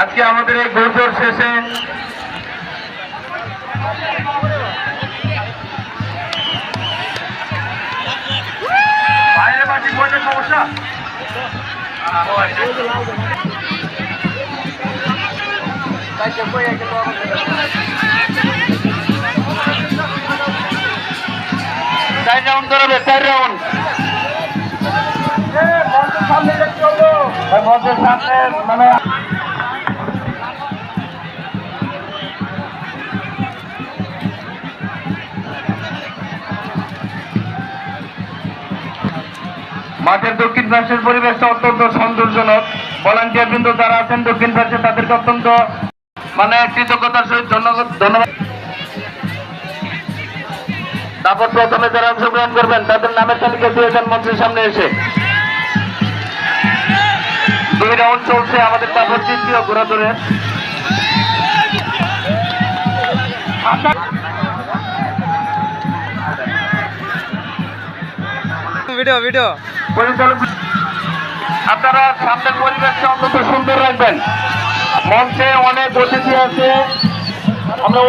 আজকে আমাদের এই গোলজোর শেষে বাইরে বাজি বইতে সমস্যা চার রাউন্ড ধরবে 4 রাউন্ড মঞ্চের সামনে মানে মাঠের দক্ষিণ পাশের পরিবেশটা অত্যন্ত সৌন্দর্যজনক। ভলান্টিয়ার বিন্দু যারা আছেন দক্ষিণ পাশে তাদেরকে অত্যন্ত মানে কৃতজ্ঞতার সহিত ধন্যবাদ। তারপর প্রথমে যারা অংশগ্রহণ করবেন তাদের নামের তালিকা দিয়ে যান মঞ্চের সামনে এসে। 2 রাউন্ড চলছে আমাদের, তারপর তৃতীয় ঘোরা ধরে ভিডিও পরিচালক আপনারা সামনের পরিবেশটা অন্তত সুন্দর রাখবেন। মঞ্চে অনেক অতিথি আছে, আমরা